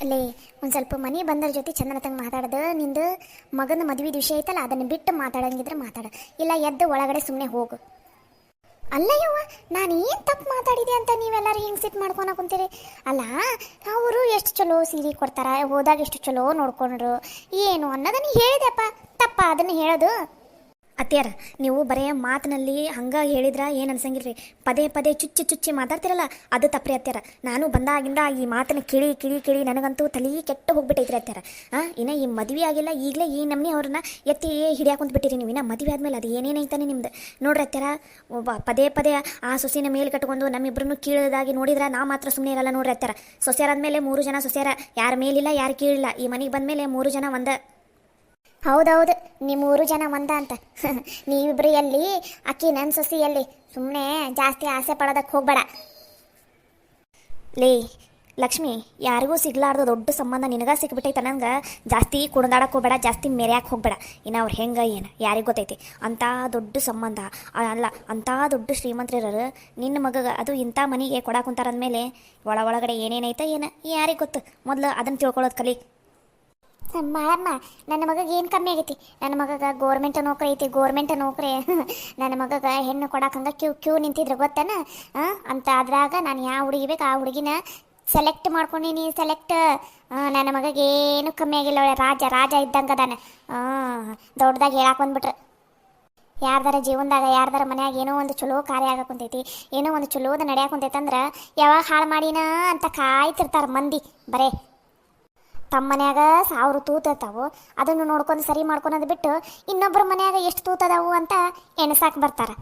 ಅಲ್ಲೇ ಒಂದು ಸ್ವಲ್ಪ ಮನೆ ಬಂದರ ಜೊತೆ ಚಂದನತಂಗೆ ಮಾತಾಡೋದು ನಿಂದು ಮಗನ ಮದುವೆ ವಿಷಯ ಐತಲ್ಲ ಅದನ್ನು ಬಿಟ್ಟು ಮಾತಾಡಂಗಿದ್ರೆ ಮಾತಾಡ, ಇಲ್ಲ ಎದ್ದು ಒಳಗಡೆ ಸುಮ್ಮನೆ ಹೋಗು. ಅಲ್ಲಯ್ಯವ್ವ, ನಾನು ಏನು ತಪ್ಪು ಮಾತಾಡಿದೆ ಅಂತ ನೀವೆಲ್ಲರೂ ಹಿಂಗೆ ಸಿಟ್ಟು ಮಾಡ್ಕೊಳಕ್ ಕುಂತೀರಿ? ಅಲ್ಲ, ಅವರು ಎಷ್ಟು ಚಲೋ ಸೀರೆ ಕೊಡ್ತಾರ, ಹೋದಾಗ ಎಷ್ಟು ಚಲೋ ನೋಡ್ಕೊಂಡ್ರು ಏನು ಅನ್ನೋದನ್ನು ಹೇಳಿದೆಪ್ಪ. ತಪ್ಪ ಅದನ್ನು ಹೇಳೋದು? ಅತ್ಯಾರ, ನೀವು ಬರೇ ಮಾತಿನಲ್ಲಿ ಹಂಗೆ ಹೇಳಿದ್ರೆ ಏನು ಅನ್ಸಂಗಿಲ್ರಿ. ಪದೇ ಪದೇ ಚುಚ್ಚಿ ಚುಚ್ಚಿ ಮಾತಾಡ್ತಿರಲ್ಲ, ಅದು ತಪ್ಪ್ರಿ ಅತ್ಯಾರ. ನಾನು ಬಂದಾಗಿಂದ ಈ ಮಾತನ್ನ ಕಿಳಿ ಕಿಳಿ ಕಿಳಿ ನನಗಂತೂ ತಲೆ ಕೆಟ್ಟು ಹೋಗ್ಬಿಟ್ಟೈತ್ರಿ ಅತ್ಯಾರ. ಇನ್ನು ಈ ಮದುವೆ ಆಗಿಲ್ಲ, ಈಗಲೇ ಈ ನಮ್ಮನೆ ಅವ್ರನ್ನ ಎತ್ತಿ ಹಿಡಿಯಾಕೊಂತ ಬಿಟ್ಟಿರಿ ನೀವು. ಇನ್ನು ಮದುವೆ ಆದ್ಮೇಲೆ ಅದು ಏನೇನೈತಾನೆ ನಿಮ್ದು ನೋಡ್ರಿ ಅತ್ಯಾರ. ಪದೇ ಪದೇ ಆ ಸೊಸಿನ ಮೇಲೆ ಕಟ್ಕೊಂಡು ನಮ್ಮಿಬ್ಬರನ್ನು ಕೀಳದಾಗಿ ನೋಡಿದ್ರೆ ನಾ ಮಾತ್ರ ಸುಮ್ಮನೆ ಇರಲ್ಲ ನೋಡ್ರಿ ಅತ್ಯಾರ. ಸೊಸೆಯರಾದ್ಮೇಲೆ 3 ಜನ ಸೊಸೆಯರ, ಯಾರ ಮೇಲಿಲ್ಲ ಯಾರು ಕೀಳಿಲ್ಲ. ಈ ಮನೆಗೆ ಬಂದಮೇಲೆ 3 ಜನ ಒಂದ. ಹೌದೌದು, ನೀವು 3 ಜನ ಒಂದ ಅಂತ. ನೀವಿಬ್ರು ಎಲ್ಲಿ, ಅಕ್ಕಿ ನನ್ನ ಸೊಸಿ ಎಲ್ಲಿ? ಸುಮ್ಮನೆ ಜಾಸ್ತಿ ಆಸೆ ಪಡೋದಕ್ಕೆ ಹೋಗ್ಬೇಡ. ಲೇ ಲಕ್ಷ್ಮಿ, ಯಾರಿಗೂ ಸಿಗ್ಲಾರ್ದು ದೊಡ್ಡ ಸಂಬಂಧ ನಿನಗ ಸಿಕ್ಬಿಟ್ಟೈತೆ. ನಂಗೆ ಜಾಸ್ತಿ ಕುಡ್ದಾಡಕ್ಕೆ ಹೋಗ್ಬೇಡ, ಜಾಸ್ತಿ ಮೆರ್ಯಾಕೆ ಹೋಗ್ಬೇಡ. ಇನ್ನು ಅವ್ರು ಹೆಂಗೆ ಏನು ಯಾರಿಗೆ ಗೊತ್ತೈತಿ? ಅಂಥ ದೊಡ್ಡ ಸಂಬಂಧ ಅಲ್ಲ, ಅಂಥ ದೊಡ್ಡ ಶ್ರೀಮಂತರಿರೋರು ನಿನ್ನ ಮಗಗೆ ಅದು ಇಂಥ ಮನೆಗೆ ಕೊಡಕ್ಕೆ ಕುಂತಾರಂದ್ಮೇಲೆ ಒಳಗಡೆ ಏನೇನೈತೆ ಏನು ಯಾರಿಗೆ ಗೊತ್ತು? ಮೊದಲು ಅದನ್ನು ತಿಳ್ಕೊಳ್ಳೋದು ಕಲಿ. ಮಾಡಮ್ಮ, ನನ್ನ ಮಗಗೆ ಏನು ಕಮ್ಮಿ ಆಗೈತಿ? ನನ್ನ ಮಗಗೆ ಗೋರ್ಮೆಂಟ್ ನೌಕರಿ ಐತಿ, ಗೋರ್ಮೆಂಟ್ ನೌಕರಿ. ನನ್ನ ಮಗಗೆ ಹೆಣ್ಣು ಕೊಡಕ್ಕೆ ಹಂಗೆ ಕ್ಯೂ ನಿಂತಿದ್ರೆ ಗೊತ್ತೇನ ಅಂತ. ಅದ್ರಾಗ ನಾನು ಯಾವ ಹುಡುಗಿ ಬೇಕು ಆ ಹುಡುಗಿನ ಸೆಲೆಕ್ಟ್ ಮಾಡ್ಕೊಂಡೀನಿ. ಸೆಲೆಕ್ಟ್. ನನ್ನ ಮಗಗೆ ಏನು ಕಮ್ಮಿ ಆಗಿಲ್ಲ. ಒಳ್ಳೆ ರಾಜ ಇದ್ದಂಗೆ ಅದಾನೆ. ದೊಡ್ಡದಾಗಿ ಹೇಳಕ್ಕೆ ಬಂದ್ಬಿಟ್ರೆ ಯಾರ್ದಾರ ಜೀವನದಾಗ ಯಾರ್ದಾರ ಮನ್ಯಾಗ ಏನೋ ಒಂದು ಚಲೋ ಕಾರ್ಯ ಆಗಕ್ಕುಂತೈತಿ, ಏನೋ ಒಂದು ಚಲೋದ ನಡೆಯಾಕುಂತೈತೆ ಅಂದ್ರೆ ಯಾವಾಗ ಹಾಳು ಮಾಡಿನ ಅಂತ ಕಾಯ್ತಿರ್ತಾರೆ ಮಂದಿ. ಬರೇ ತಮ್ಮ ಮನ್ಯಾಗ 1000 ತೂತಿರ್ತಾವು, ಅದನ್ನು ನೋಡ್ಕೊಂಡು ಸರಿ ಮಾಡ್ಕೊಳೋದು ಬಿಟ್ಟು ಇನ್ನೊಬ್ಬರ ಮನ್ಯಾಗ ಎಷ್ಟು ತೂತದಾವು ಅಂತ ಎಣಸಾಕ್ ಬರ್ತಾರೆ.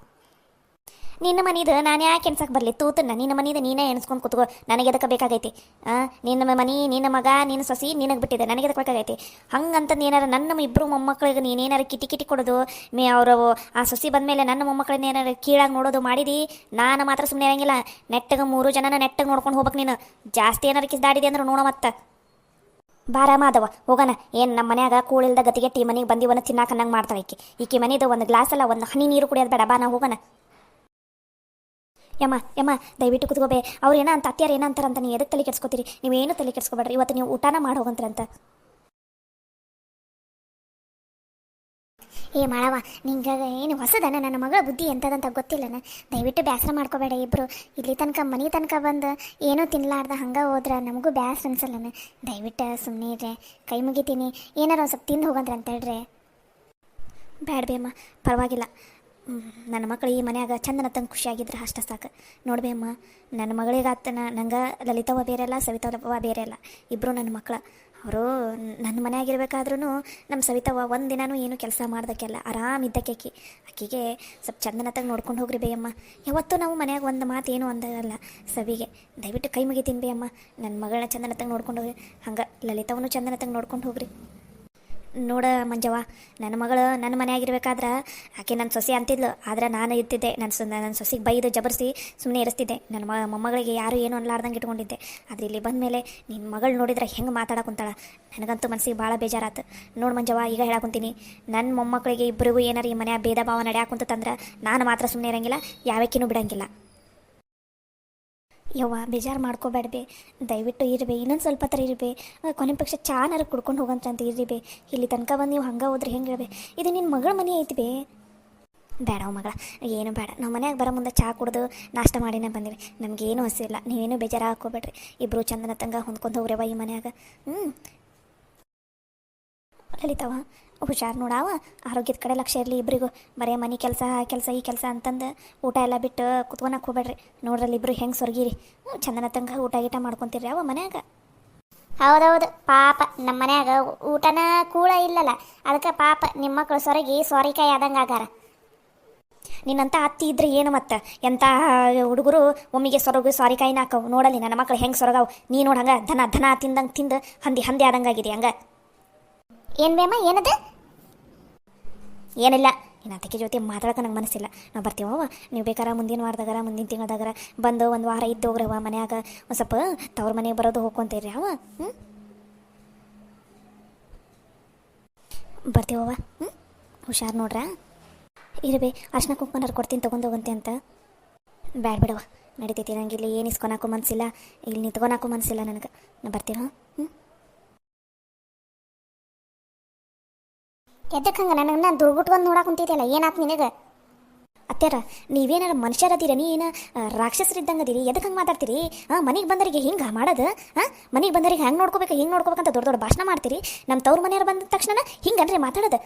ನಿನ್ನ ಮನೀದು ನಾನು ಯಾಕೆ ಎಣ್ಸಕ್ಕೆ ಬರಲಿ? ತೂತನ್ನ ನಿನ್ನ ಮನೀದು ನೀನೇ ಎಣಿಸ್ಕೊಂಡು ಕೂತ್ಕೋ. ನನಗೆ ಎದಕ್ಕೆ ಬೇಕಾಗೈತಿ? ನಿನ್ನ ಮನೆ, ನಿನ್ನ ಮಗ, ನಿನ್ನ ಸೊಸಿ ನಿನಗೆ ಬಿಟ್ಟಿದೆ, ನನಗೆ ಎದಕ್ಕೆ ಬೇಕಾಗೈತಿ? ಹಂಗಂತಂದು ಏನಾರು ನನ್ನ ಇಬ್ಬರು ಮೊಮ್ಮಕ್ಕಳಿಗೆ ನೀನೇನಾರು ಕಿಟಿ ಕೊಡೋದು, ಅವರು ಆ ಸೊಸಿ ಬಂದಮೇಲೆ ನನ್ನ ಮೊಮ್ಮಕ್ಕಳನ್ನ ಏನಾರು ಕೀಳಾಗಿ ನೋಡೋದು ಮಾಡಿದಿ, ನಾನು ಮಾತ್ರ ಸುಮ್ಮನೆ ಇರಂಗಿಲ್ಲ. ನೆಟ್ಟಗೆ 3 ಜನನ ನೆಟ್ಟಗೆ ನೋಡ್ಕೊಂಡು ಹೋಗ್ಬೇಕು. ನೀನು ಜಾಸ್ತಿ ಏನಾರು ಕಿಸ್ದಾಡಿದೆ ಅಂದ್ರೆ ನೋಡೋ ಮತ್ತೆ ಬಾರ ಮಾದವ ಹೋಗೋಣ. ಏನು ನಮ್ಮ ಮನ್ಯಾಗ ಕೂಳಿಲ್ದ ಗತಿಗೆಟ್ಟಿ ಮನೆಗೆ ಬಂದಿವನ್ನ ತಿನ್ನಾಕನ್ನಂಗೆ ಮಾಡ್ತಾಳೆ ಈಕೆ ಮನೆದು ಒಂದು ಗ್ಲಾಸ್ ಅಲ್ಲ, ಒಂದು ಹನಿ ನೀರು ಕುಡಿಯೋದು ಬೇಡ. ಬಾ ನಾವು ಹೋಗೋಣ. ಯಮ್ಮ ದಯವಿಟ್ಟು ಕುತ್ಕೋಬೇ. ಅವ್ರು ಏನೋ ಅಂತ ಅತ್ಯಾರ ಏನೋ ಅಂತಾರಂತ ನೀವು ಎದಕ್ಕೆ ತಲೆ ಕೆಡ್ಸ್ಕೊತೀರಿ? ನೀವೇನು ತಲೆ ಕೆಡ್ಸ್ಕೊಬೇಡ್ರಿ. ಇವತ್ತು ನೀವು ಊಟನ ಮಾಡಿ ಹೋಗಂತ್ರಂತ. ಮಾಡವ, ನಿಂಗೆ ಏನು ಹೊಸದನ? ನನ್ನ ಮಗಳ ಬುದ್ಧಿ ಎಂಥದಂತ ಗೊತ್ತಿಲ್ಲನ? ದಯವಿಟ್ಟು ಬೇಸರ ಮಾಡ್ಕೋಬೇಡ. ಇಬ್ಬರು ಇಲ್ಲಿ ತನಕ ಮನೆ ತನಕ ಬಂದು ಏನೂ ತಿನ್ಲಾರ್ದ ಹಂಗೆ ಹೋದ್ರೆ ನಮಗೂ ಬೇಸರ ಅನ್ಸಲ್ಲನ. ದಯವಿಟ್ಟು ಸುಮ್ಮನೆ ಇರ್ರೆ, ಕೈ ಮುಗಿತೀನಿ. ಏನಾರು ಒಂದು ಸ್ವಲ್ಪ ತಿಂದು ಹೋಗಂದ್ರೆ ಅಂತ ಹೇಳ್ರಿ. ಬೇಡ ಬೇಮ್ಮ, ಪರವಾಗಿಲ್ಲ. ನನ್ನ ಮಕ್ಕಳು ಈ ಮನ್ಯಾಗ ಚಂದನ ತಂಗೆ ಖುಷಿಯಾಗಿದ್ರೆ ಅಷ್ಟ ಸಾಕು. ನೋಡ್ಬೇಮ್ಮ, ನನ್ನ ಮಗಳಿಗಾತ ನಂಗೆ ಲಲಿತವ್ವ ಬೇರೆ ಅಲ್ಲ, ಸವಿತವ್ವ ಬೇರೆ ಅಲ್ಲ. ಇಬ್ಬರು ನನ್ನ ಮಕ್ಕಳು. ಅವರು ನನ್ನ ಮನೆಯಾಗಿರ್ಬೇಕಾದ್ರೂ ನಮ್ಮ ಸವಿತವ್ವ ಒಂದಿನೂ ಏನು ಕೆಲಸ ಮಾಡ್ದಕ್ಕೆಲ್ಲ ಆರಾಮಿದ್ದಕ್ಕೆ ಆಕಿಗೆ ಸ್ವಲ್ಪ ಚಂದನತ್ತಾಗ ನೋಡ್ಕೊಂಡು ಹೋಗ್ರಿ ಬೇಯಮ್ಮ. ಯಾವತ್ತೂ ನಾವು ಮನ್ಯಾಗ ಒಂದು ಮಾತು ಏನು ಅಂದಲ್ಲ ಸವಿಗೆ. ದಯವಿಟ್ಟು ಕೈ ಮುಗಿತೀನಿ ಬೇಯಮ್ಮ. ನನ್ನ ಮಗಳನ್ನ ಚಂದನತ್ತಾಗ ನೋಡ್ಕೊಂಡು ಹೋಗ್ರಿ. ಹಂಗೆ ಲಲಿತವನು ಚಂದನತ್ತಾಗ ನೋಡ್ಕೊಂಡು ಹೋಗ್ರಿ. ನೋಡ ಮಂಜವ್ವ, ನನ್ನ ಮಗಳು ನನ್ನ ಮನೆಯಾಗಿರ್ಬೇಕಾದ್ರೆ ಆಕೆ ನನ್ನ ಸೊಸೆ ಅಂತಿದ್ಲು. ಆದ್ರೆ ನಾನು ಇರ್ತಿದ್ದೆ, ನನ್ನ ಸೊಸೆಗೆ ಬೈದು ಜಬರ್ಸಿ ಸುಮ್ಮನೆ ಇರಿಸ್ತಿದ್ದೆ. ನನ್ನ ಮೊಮ್ಮಗಳಿಗೆ ಯಾರು ಏನು ಅನ್ಲಾರ್ದಂಗೆ ಇಟ್ಕೊಂಡಿದ್ದೆ. ಆದರೆ ಇಲ್ಲಿ ಬಂದ ಮೇಲೆ ನಿನ್ನ ಮಗಳು ನೋಡಿದ್ರೆ ಹೆಂಗೆ ಮಾತಾಡಕುಂತಾಳ, ನನಗಂತೂ ಮನಸ್ಸಿಗೆ ಭಾಳ ಬೇಜಾರಾತು. ನೋಡು ಮಂಜವ್ವ, ಈಗ ಹೇಳಾಕೊಂತೀನಿ, ನನ್ನ ಮೊಮ್ಮಕ್ಕಳಿಗೆ ಇಬ್ಬರಿಗೂ ಏನಾರು ಈ ಮನೆಯ ಭೇದ ಭಾವ ನಡೆಯಾಕುಂತಂದ್ರೆ ನಾನು ಮಾತ್ರ ಸುಮ್ಮನೆ ಇರೋಂಗಿಲ್ಲ, ಯಾವಕ್ಕಿನೂ ಬಿಡೋಂಗಿಲ್ಲ. ಯವ್ವ, ಬೇಜಾರು ಮಾಡ್ಕೋಬೇಡ್ಬೇ. ದಯವಿಟ್ಟು ಇರ್ಬೇ, ಇನ್ನೊಂದು ಸ್ವಲ್ಪ ಥರ ಇರ್ಬೇ. ಕೊನೆ ಪಕ್ಷ ಚಾನಾರು ಕುಡ್ಕೊಂಡು ಹೋಗಂತ ಇರ್ಬೇ. ಇಲ್ಲಿ ತನಕ ಬಂದು ನೀವು ಹಂಗೆ ಹೋದ್ರೆ ಹೆಂಗೆ ಹೇಳ್ಬೇ? ಇದು ನಿನ್ನ ಮಗಳ ಮನೆ ಐತಿ ಬೇ. ಬೇಡ ಮಗಳ, ಏನು ಬೇಡ. ನಾವು ಮನ್ಯಾಗ ಬರೋ ಮುಂದೆ ಚಹಾ ಕುಡ್ದು ನಾಷ್ಟ ಮಾಡಿನೇ ಬಂದಿವಿ. ನಮಗೇನು ಹಸಿಲ್ಲ, ನೀವೇನು ಬೇಜಾರು ಹಾಕೋಬೇಡ್ರಿ. ಇಬ್ಬರು ಚಂದನ ತಂಗ ಹೊಂದ್ಕೊಂಡು ಹೋಗ್ರವ ಈ ಮನ್ಯಾಗ. ಲಲಿತವ, ಹುಷಾರು ನೋಡಾವ, ಆರೋಗ್ಯದ ಕಡೆ ಲಕ್ಷ್ಯ ಇರಲಿ ಇಬ್ಬರಿಗೂ. ಬರೀ ಮನೆ ಕೆಲಸ ಈ ಕೆಲಸ ಅಂತಂದು ಊಟ ಎಲ್ಲ ಬಿಟ್ಟು ಕುತ್ಕೊಳಕ್ಕೆ ಹೋಗ್ಬೇಡ್ರಿ. ನೋಡ್ರಲ್ಲಿ ಇಬ್ಬರು ಹೆಂಗೆ ಸೊರ್ಗಿರಿ. ಚಂದನ ತಂಗ ಊಟ ಮಾಡ್ಕೊತೀರಿ ಅವ ಮನ್ಯಾಗ. ಹೌದೌದು, ಪಾಪ ನಮ್ಮ ಮನ್ಯಾಗ ಊಟನ ಕೂಳ ಇಲ್ಲಲ್ಲ, ಅದಕ್ಕೆ ಪಾಪ ನಿಮ್ಮ ಮಕ್ಕಳು ಸೊರಗಿ ಸೋರಿಕಾಯಿ ಆದಂಗೆ ಆಗಾರ. ನಿನ್ನಂತ ಅತ್ತಿ ಇದ್ರೆ ಏನು ಮತ್ತೆ? ಎಂಥ ಹುಡುಗರು ಒಮ್ಮಿಗೆ ಸೊರಗು ಸಾರಿಕಾಯಿನ ಹಾಕವು. ನೋಡಲಿ ನನ್ನ ಮಕ್ಕಳು ಹೆಂಗೆ ಸೊರಗಾವು. ನೀ ನೋಡಂಗ ಧನ ತಿಂದಂಗೆ ತಿಂದು ಹಂದಿ ಆದಂಗಾಗಿದೆ ಹಂಗೆ. ಏನು ಬೇಮ್ಮ, ಏನದು? ಏನಿಲ್ಲ, ಇನ್ನು ಅದಕ್ಕೆ ಜೊತೆ ಮಾತಾಡೋಕೆ ನಂಗೆ ಮನಸ್ಸಿಲ್ಲ. ನಾವು ಬರ್ತೀವವ, ನೀವು ಬೇಕಾರೆ ಮುಂದಿನ ವಾರದಾಗರ ಮುಂದಿನ ತಿಂಗಳದಾಗರ ಬಂದು 1 ವಾರ ಇದ್ದು ಹೋಗ್ರವ ಮನ್ಯಾಗ. ಒಂದು ಸ್ವಲ್ಪ ತವ್ರ ಮನೆಗೆ ಬರೋದು ಹೋಗ್ಕೊಂತೀರಿ ಅವ. ಬರ್ತೀವವ. ಹುಷಾರು ನೋಡ್ರ. ಇರಬೇ, ಅರ್ಶಿನ ಕುಂಕುಮನಾರು ಕೊಡ್ತೀನಿ ತೊಗೊಂಡೋಗಂತೆ ಅಂತ. ಬ್ಯಾಡ ಬಿಡವ, ನಡಿತೈತಿ. ನಂಗೆ ಇಲ್ಲಿ ಏನು ಇಸ್ಕೊಳಕ್ಕೂ ಮನಸ್ಸಿಲ್ಲ, ಇಲ್ಲಿ ನಿಂತ್ಕೊಳಕ್ಕೂ ಮನಸ್ಸಿಲ್ಲ ನನಗೆ. ನಾ ಬರ್ತೀವ. ಎದಕ್ಕೆ ಹಂಗೆ ನನಗೆ ದುರ್ಗುಟ್ಕೊಂಡು ನೋಡಕ್ಕೆ ಕುಂತಿದ್ದೆಲ್ಲ ಏನಾಯ್ತು ನಿನಗೆ? ಅತ್ಯಾರ ನೀವೇನಾರ ಮನುಷ್ಯರದಿರ ನೀನು ರಾಕ್ಷಸರಿದ್ದಂಗೆ ಅದೀರಿ, ಎದಕ್ಕೆ ಹಂಗೆ ಮಾತಾಡ್ತೀರಿ? ಮನೆಗೆ ಬಂದರಿಗೆ ಹಿಂಗೆ ಮಾಡೋದು? ಮನೆಗೆ ಬಂದರಿಗೆ ಹೆಂಗೆ ನೋಡ್ಕೋಬೇಕು ಹಿಂಗೆ ನೋಡ್ಕೋಬೇಕಂತ ದೊಡ್ಡ ದೊಡ್ಡ ಭಾಷಣ ಮಾಡ್ತೀರಿ. ನಮ್ಮ ತವ್ರ ಮನೆಯವ್ರು ಬಂದ ತಕ್ಷಣ ಹಿಂಗನ್ರಿ ಮಾತಾಡೋದು?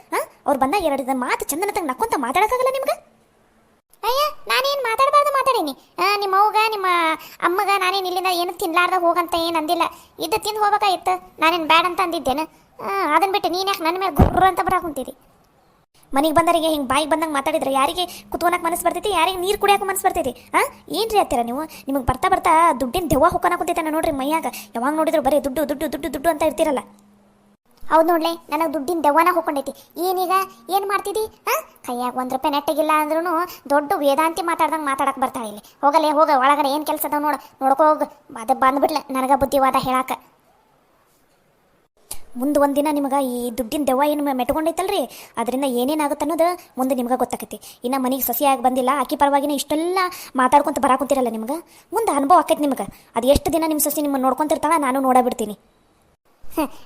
ಅವ್ರು ಬಂದಾಗ ಎರಡು ಮಾತು ಚಂದನತಂಗೆ ನಕ್ಕೊಂತ ಮಾತಾಡೋಕ್ಕಾಗಲ್ಲ ನಿಮ್ಗೆ? ಅಯ್ಯ ನಾನೇನು ಮಾತಾಡಬಾರ್ದು ಮಾತಾಡೀನಿ? ನಿಮ್ಮ ಅವ್ಗ ನಿಮ್ಮ ಅಮ್ಮಗ ನಾನೇನು ಇಲ್ಲಿಂದ ಏನು ತಿನ್ಲಾರ್ದ ಹೋಗಂತ ಏನು ಅಂದಿಲ್ಲ. ಇದ್ದು ತಿಂದು ಹೋಗ್ಬೇಕಾಗಿತ್ತು, ನಾನೇನು ಬ್ಯಾಡ ಅಂತ ಅಂದಿದ್ದೇನೆ. ಅದನ್ನ ಬಿಟ್ಟು ನೀನು ಯಾಕೆ ನನ್ನ ಮೇಲೆ ಗುರ್ರು ಅಂತ ಬರಾಕ್ ಕುಂತೀರಿ? ಮನೆಗೆ ಬಂದರಿಗೆ ಹಿಂಗೆ ಬಾಯಿಗೆ ಬಂದಂಗೆ ಮಾತಾಡಿದ್ರೆ ಯಾರಿಗೆ ಕುತ್ಕೊಳಕ್ಕೆ ಮನಸ್ಸು ಬರ್ತೈತಿ, ಯಾರಿಗೆ ನೀರು ಕುಡಿಯೋಕೆ ಮನಸ್ಸು ಬರ್ತೈತಿ? ಏನ್ರಿ ಆಗ್ತೀರ ನೀವು? ನಿಮಗೆ ಬರ್ತಾ ಬರ್ತಾ ದುಡ್ಡಿನ ದೆವ್ವ ಹೊಕ್ಕೋನ ಕುಂತೈತೆ ನೋಡ್ರಿ ಮೈಯಾಗ. ಯಾವಾಗ ನೋಡಿದ್ರು ಬರೀ ದುಡ್ಡು ದುಡ್ಡು ದುಡ್ಡು ದುಡ್ಡು ಅಂತ ಇರ್ತೀರಲ್ಲ. ಹೌದು ನೋಡ್ಲೆ, ನನಗೆ ದುಡ್ಡಿನ ದೆವ್ವನ ಹೋಗ್ಕೊಂಡೈತಿ. ಏನೀಗ ಏನು ಮಾಡ್ತಿದ್ದಿ? ಕೈಯಾಗ ಒಂದು ರೂಪಾಯಿ ನೆಟ್ಟಗಿಲ್ಲ ಅಂದ್ರೂ ದೊಡ್ಡ ವೇದಾಂತಿ ಮಾತಾಡ್ದಂಗೆ ಮಾತಾಡಕ್ಕೆ ಬರ್ತಾಳೆ ಇಲ್ಲಿ. ಹೋಗಲೇ ಹೋಗ ಒಳಗಡೆ ಏನು ಕೆಲಸ ಅದಾವ ನೋಡ್ಕೋ ಹೋಗು. ಅದು ಬಂದ್ಬಿಡ್ಲೆ ನನಗೆ ಬುದ್ಧಿವಾದ ಹೇಳಕ್ಕೆ. ಮುಂದೆ ಒಂದಿನ ನಿಮಗೆ ಈ ದುಡ್ಡಿನ ದೆವ್ವ ಏನು ಮೆಟ್ಕೊಂಡೈತಲ್ರಿ, ಅದರಿಂದ ಏನೇನಾಗುತ್ತೆ ಅನ್ನೋದು ಮುಂದೆ ನಿಮ್ಗೆ ಗೊತ್ತಾಕೈತಿ. ಇನ್ನು ಮನೆಗೆ ಸೊಸೆಯಾಗಿ ಬಂದಿಲ್ಲ, ಆಕಿ ಪರವಾಗಿನ ಇಷ್ಟೆಲ್ಲ ಮಾತಾಡ್ಕೊಂತ ಬರಾಕುಂತಿರಲ್ಲ, ನಿಮ್ಗೆ ಮುಂದೆ ಅನುಭವ ಆಕೈತಿ ನಿಮ್ಗೆ. ಅದು ಎಷ್ಟು ದಿನ ನಿಮ್ಮ ಸೊಸೆ ನಿಮ್ಮನ್ನು ನೋಡ್ಕೊಂತಿರ್ತಾಳ ನಾನು ನೋಡಬಿಡ್ತೀನಿ.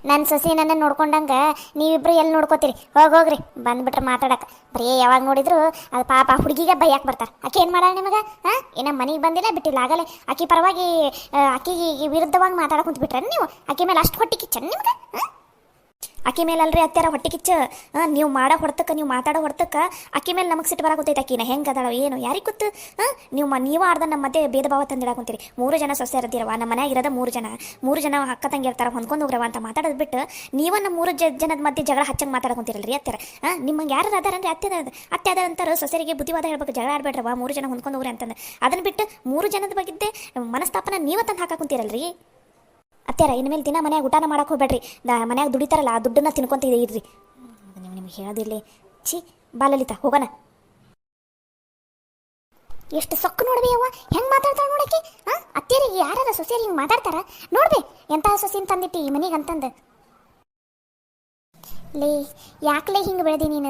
ನನ್ನ ಸೊಸೆ ನನ್ನ ನೋಡ್ಕೊಂಡಂಗೆ ನೀವಿಬ್ರು ಎಲ್ಲಿ ನೋಡ್ಕೋತೀರಿ? ಹೋಗ್ರಿ ಬಂದ್ಬಿಟ್ರೆ ಮಾತಾಡಕ್ಕೆ. ಬರೀ ಯಾವಾಗ ನೋಡಿದ್ರು ಅದು ಪಾಪ ಹುಡುಗಿಗೆ ಬೈಯಾಕೆ ಬರ್ತಾರೆ. ಆಕೆ ಏನು ಮಾಡಾಳ ನಿಮಗೆ? ಏನೋ ಮನೆಗೆ ಬಂದಿಲ್ಲ ಬಿಟ್ಟಿಲ್ಲ, ಆಗಲೇ ಆಕೆ ಪರವಾಗಿ ಆಕೆಗೆ ವಿರುದ್ಧವಾಗಿ ಮಾತಾಡಕ್ಕೆ ಕುಂತ್ಬಿಟ್ರೆ ನೀವು. ಆಕೆ ಮೇಲೆ ಅಷ್ಟು ಹೊಟ್ಟೆ ಕಿಚ್ಚ ನಿಮ್ಗೆ? ಆಕೆ ಮೇಲೆ ಅಲ್ರಿ ಅತ್ಯಾರ ಹೊಟ್ಟೆ ಕಿಚ್ಚ. ನೀವು ಮಾಡೋ ಹೊಡ್ತಕ್ಕೆ, ನೀವು ಮಾತಾಡೋ ಹೊಡ್ತಕ್ಕೆ ಆಕೆ ಮೇಲೆ ನಮಗೆ ಸಿಟ್ಟು ಬರಾಕುತ್ತೈತೆ. ಆಕಿನ ಹೆಂಗೆ ಅದಾಳೋ ಏನು ಯಾರಿಗೆ ಗೊತ್ತು? ನೀವು ಅರ್ಧ ನಮ್ಮ ಮಧ್ಯೆ ಭೇದ ಭಾವ ತಂದಿಡಾಕುಂತೀರಿ. 3 ಜನ ಸೊಸೆ ಇರ್ದಿರವ, ನಮ್ಮ ಮನ್ಯಾಗ ಇರೋದ 3 ಜನ ಅಕ್ಕ ತಂಗಿ ಇರ್ತಾರೆ, ಹೊಂದ್ಕೊಂಡು ಹೋಗ್ರವ ಅಂತ ಮಾತಾಡೋದು ಬಿಟ್ಟು ನೀವು ನಮ್ಮ 3 ಜನದ ಮಧ್ಯೆ ಜಗಳ ಹಚ್ಚಂಗೆ ಮಾತಾಡಕುಂತೀರಲ್ರಿ ಅತ್ಯಾರ. ನಿಮಗೆ ಯಾರು ಅದಾರಂದ್ರೆ ಅತ್ತೆ ಅದ ಅಂತಾರೆ. ಸೊಸೆರಿಗೆ ಬುದ್ಧಿವಾದ ಹೇಳ್ಬೇಕು, ಜಗಳ ಆಡ್ಬೇಡ್ರವ, 3 ಜನ ಹೊಂದ್ಕೊಂಡು ಹೋಗ್ರಿ ಅಂತಂದು. ಅದನ್ನ ಬಿಟ್ಟು 3 ಜನದ ಬಗ್ಗಿದ್ದೆ ಮನಸ್ತಾಪನ ನೀವು ತಂದು ಹಾಕಾಕುಂತೀರಲ್ರಿ ಅತ್ಯಾರ. ಇನ್ಮೇಲೆ ದಿನ ಮನ್ಯಾಗ ಊಟನ ಮಾಡಕ್ಕೆ ಹೋಗ್ಬೇಡ್ರಿ. ಮನ್ಯಾಗ ದುಡಿತಾರಲ್ಲ ಆ ದುಡ್ಡನ್ನ ತಿನ್ಕೊಂತ ಇರ್ರಿ. ನಿಮ್ಗೆ ಹೇಳೋದಿಲ್ಲ. ಛೀ ಬಾಲಲಿತ ಹೋಗೋಣ. ಎಷ್ಟು ಸೊಕ್ಕು ನೋಡ್ಬೇ ಅವ್ವ ಹೆಂಗೆ ಮಾತಾಡ್ತಾಳೆ ನೋಡಕ್ಕೆ. ಅತ್ತೇರಿಗೆ ಯಾರ ಸೊಸೆಯರು ಹಿಂಗೆ ಮಾತಾಡ್ತಾರ ನೋಡ್ಬೇ. ಎಂತಹ ಸೊಸೆನ ತಂದಿಟ್ಟಿ ಈ ಮನೆಗೆ ಅಂತಂದು. ಲೇ ಯಾಕಲೇ ಹಿಂಗೆ ಬೆಳೆದಿ ನೀನು?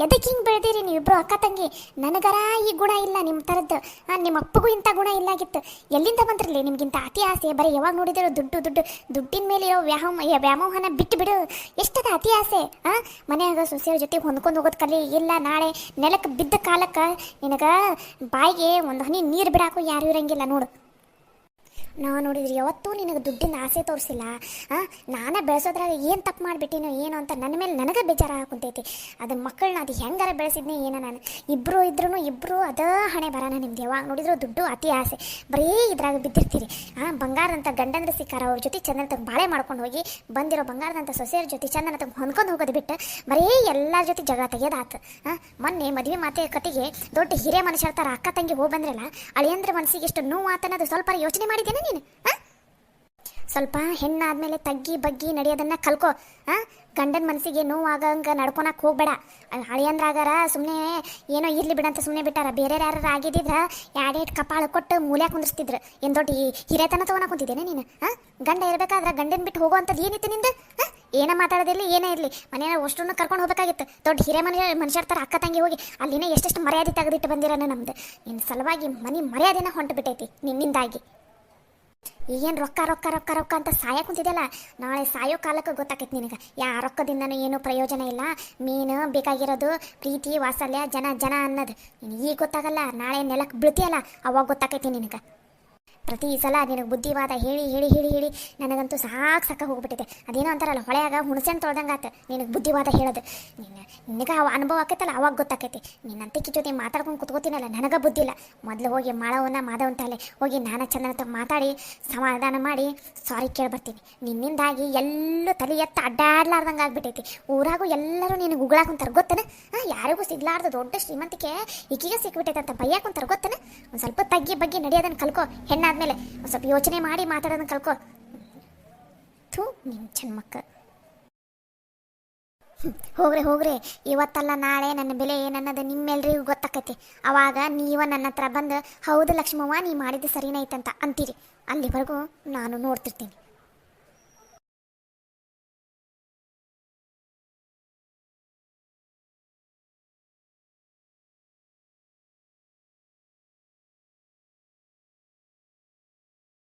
ಎದಕ್ಕೆ ಹಿಂಗೆ ಬೆಳೆದಿರಿ ನೀವಿಬ್ರು ಅಕ್ಕ ತಂಗಿ? ನನಗರ ಈ ಗುಣ ಇಲ್ಲ ನಿಮ್ಮ ಥರದ್ದು. ನಿಮ್ಮ ಅಪ್ಪಗೂ ಇಂಥ ಗುಣ ಇಲ್ಲಾಗಿತ್ತು. ಎಲ್ಲಿಂದ ಬಂದ್ರಲಿ ನಿಮ್ಗಿಂತ ಅತಿ ಆಸೆ? ಬರೀ ಯಾವಾಗ ನೋಡಿದಿರೋ ದುಡ್ಡಿನ ಮೇಲೆ ಇರೋ ವ್ಯಾಮೋಹನ ಬಿಟ್ಟು ಬಿಡು. ಎಷ್ಟದ ಅತಿ ಆಸೆ? ಮನೆಯಾಗ ಸೊಸೆಯವ್ರ ಜೊತೆ ಹೊಂದ್ಕೊಂಡು ಹೋಗೋದು ಕಲಿ. ಇಲ್ಲ ನಾಳೆ ನೆಲಕ್ಕೆ ಬಿದ್ದ ಕಾಲಕ್ಕೆ ನಿನಗೆ ಬಾಯಿಗೆ ಒಂದು ಹನಿ ನೀರು ಬಿಡಾಕು ಯಾರು ಇರಂಗಿಲ್ಲ ನೋಡು. ನಾವು ನೋಡಿದ್ರಿ ಯಾವತ್ತೂ ನಿನಗೆ ದುಡ್ಡಿನ ಆಸೆ ತೋರಿಸಿಲ್ಲ. ನಾನೇ ಬೆಳೆಸೋದ್ರಾಗ ಏನು ತಪ್ಪು ಮಾಡಿಬಿಟ್ಟಿನೋ ಏನೋ ಅಂತ ನನ್ನ ಮೇಲೆ ನನಗೆ ಬೇಜಾರು ಹಾಕುಂತೈತಿ. ಅದು ಮಕ್ಕಳನ್ನ ಅದು ಹೆಂಗಾರ ಬೆಳೆಸಿದ್ನಿ ಏನೋ ನಾನು. ಇಬ್ಬರು ಅದೇ ಹಣೆ ಬರೋಣ ನಿಮ್ದು. ಯಾವಾಗ ನೋಡಿದ್ರು ದುಡ್ಡು ಅತಿ ಆಸೆ, ಬರೀ ಇದ್ರಾಗ ಬಿದ್ದಿರ್ತೀರಿ. ಬಂಗಾರದಂಥ ಗಂಡಂದ್ರೆ ಸಿಕ್ಕಾರ, ಅವ್ರ ಜೊತೆ ಚಂದನ ಬಾಳೆ ಮಾಡ್ಕೊಂಡು ಹೋಗಿ ಬಂದಿರೋ ಬಂಗಾರದಂಥ ಸೊಸೆಯರ ಜೊತೆ ಚಂದನ ಹೊಂದ್ಕೊಂಡು ಹೋಗೋದು ಬಿಟ್ಟು ಬರೀ ಎಲ್ಲರ ಜೊತೆ ಜಗಳ ತೆಗೆಯೋದಾತು. ಮೊನ್ನೆ ಮದುವೆ ಮಾತೆ ಕಟ್ಟಿಗೆ ದೊಡ್ಡ ಹಿರಿಯ ಮನುಷ್ಯರ ಥರ ಅಕ್ಕ ತಂಗಿ ಹೋಗಿ ಬಂದ್ರಲ್ಲ, ಅಳಿಯಂದ್ರ ಮನಸ್ಸಿಗೆ ಎಷ್ಟು ನೋವು ಆತನ್ನೋದು ಸ್ವಲ್ಪ ಯೋಚನೆ ಮಾಡಿದ್ದೇನೆ ನೀನು? ಸ್ವಲ್ಪ ಹೆಣ್ಣಾದ್ಮೇಲೆ ತಗ್ಗಿ ಬಗ್ಗಿ ನಡೆಯೋದನ್ನ ಕಲ್ಕೋ. ಗಂಡನ ಮನಸ್ಸಿಗೆ ನೋವಾಗಂಗೆ ನಡ್ಕೊಳಕ್ಕೆ ಹೋಗ್ಬೇಡ. ಹಳಿಯಂದ್ರಾಗಾರ ಸುಮ್ಮನೆ ಏನೋ ಇರ್ಲಿ ಬಿಡಂತ ಸುಮ್ಮನೆ ಬಿಟ್ಟಾರ. ಬೇರೆ ಯಾರು ಆಗಿದ್ದಿದ್ರ ಎರಡೆರಡು ಕಪಾಳ ಕೊಟ್ಟು ಮೂಲೆ ಕುಂದಿರ್ಸ್ತಿದ್ರು. ಏನು ದೊಡ್ಡ ಹಿರೇತನ ತೊಗೊಳಕ್ ಕುಂತಿದ್ದೇನೆ ನೀನು? ಗಂಡ ಇರಬೇಕಾದ್ರೆ ಗಂಡನ ಬಿಟ್ಟು ಹೋಗುವಂಥದ್ದು ಏನಿತ್ತು ನಿಂದು? ಏನ ಮಾತಾಡೋದಿರಲಿ ಏನೇ ಇರಲಿ ಮನೆಯ ಅಷ್ಟನ್ನು ಕರ್ಕೊಂಡು ಹೋಗ್ಬೇಕಾಗಿತ್ತು. ದೊಡ್ಡ ಹಿರೇ ಮನುಷ್ಯರ ಥರ ಅಕ್ಕ ತಂಗಿ ಹೋಗಿ ಅಲ್ಲಿನ ಎಷ್ಟೆಷ್ಟು ಮರ್ಯಾದೆ ತೆಗೆದಿಟ್ಟು ಬಂದಿರೋಣ ನಮ್ದು. ನಿನ್ನ ಸಲುವಾಗಿ ಮನೆ ಮರ್ಯಾದೆನ ಹೊಂಟು ಬಿಟ್ಟೈತಿ ನಿನ್ನಿಂದಾಗಿ. ಏನು ರೊಕ್ಕ ಅಂತ ಸಾಯಕ್ಕೆ ಕುಂತಿದ್ದಲ್ಲ, ನಾಳೆ ಸಾಯೋ ಕಾಲಕ್ಕೆ ಗೊತ್ತಾಕೈತಿ ನಿನಗೆ. ರೊಕ್ಕದಿಂದನೂ ಏನೂ ಪ್ರಯೋಜನ ಇಲ್ಲ. ಮೇನ್ ಬೇಕಾಗಿರೋದು ಪ್ರೀತಿ, ವಾತ್ಸಲ್ಯ, ಜನ ಅನ್ನೋದು. ನಿನಗೆ ಈಗ ಗೊತ್ತಾಗಲ್ಲ, ನಾಳೆ ನೆಲಕ್ಕೆ ಬೀಳ್ತೀಯಲ್ಲ ಅವಾಗ ಗೊತ್ತಾಕೈತಿ ನಿನಗೆ. ಪ್ರತಿ ಸಲ ನಿನಗೆ ಬುದ್ಧಿವಾದ ಹೇಳಿ ನನಗಂತೂ ಸಾಕಾಗಿ ಹೋಗ್ಬಿಟ್ಟಿದೆ. ಅದೇನೋ ಅಂತಾರಲ್ಲ, ಹೊಳೆಯಾಗ ಹುಣಸೆನ್ ತೊಳ್ದಂಗೆ ಆತ ನಿನಗೆ ಬುದ್ಧಿವಾದ ಹೇಳೋದು. ನಿನಗೆ ಅನುಭವ ಆಕೈತಲ್ಲ ಅವಾಗ ಗೊತ್ತಾಕೈತಿ. ನಿನ್ನ ಅಂತಿಕ್ಕಿ ಜೊತೆ ಮಾತಾಡ್ಕೊಂಡು ಕುತ್ಕೋತೀನಲ್ಲ, ನನಗೆ ಬುದ್ಧಿ ಇಲ್ಲ. ಮೊದಲು ಹೋಗಿ ಮಾಧವಂತಲ್ಲೇ ಹೋಗಿ ನಾನು ಚಂದನ ಮಾತಾಡಿ ಸಮಾಧಾನ ಮಾಡಿ ಸಾರಿ ಕೇಳ್ಬರ್ತೀನಿ. ನಿನ್ನಿಂದಾಗಿ ಎಲ್ಲೂ ತಲೆ ಎತ್ತ ಅಡ್ಡಾಡ್ಲಾರ್ದಂಗೆ ಆಗ್ಬಿಟ್ಟೈತಿ. ಊರಾಗೂ ಎಲ್ಲರೂ ನಿನಗೆ ಉಗುಳಾಕುಂತಾರೆ ಗೊತ್ತನ? ಯಾರಿಗೂ ಸಿಗ್ಲಾರ್ದು ದೊಡ್ಡ ಶ್ರೀಮಂತಿಕೆ ಈಗೀಗ ಸಿಕ್ಬಿಟ್ಟೈತೆ ಅಂತ ಬೈಯಾಕುಂತಾರೆ ಗೊತ್ತನ? ಒಂದು ಸ್ವಲ್ಪ ತಗ್ಗಿ ಬಗ್ಗೆ ನಡೆಯೋದನ್ನು ಕಲ್ಕೋ. ಹೆಣ್ಣಾದ್ಮೇಲೆ ಒಂದು ಸ್ವಲ್ಪ ಯೋಚನೆ ಮಾಡಿ ಮಾತಾಡೋದನ್ನ ಕಲ್ಕೋ. ಥೂ ನಿಮ್ಮ ಜನ್ಮಕ್ಕ. ಹೋಗ್ರಿ ಇವತ್ತಲ್ಲ ನಾಳೆ ನನ್ನ ಬೆಲೆ ಏನನ್ನೋದು ನಿಮ್ಮೆಲ್ರಿಗೂ ಗೊತ್ತಾಕೈತಿ. ಅವಾಗ ನೀವು ನನ್ನ ಹತ್ರ ಬಂದು ಹೌದು ಲಕ್ಷ್ಮವ್ವ ನೀ ಮಾಡಿದ್ದು ಸರಿನೈತಂತ ಅಂತೀರಿ. ಅಲ್ಲಿವರೆಗೂ ನಾನು ನೋಡ್ತಿರ್ತೀನಿ.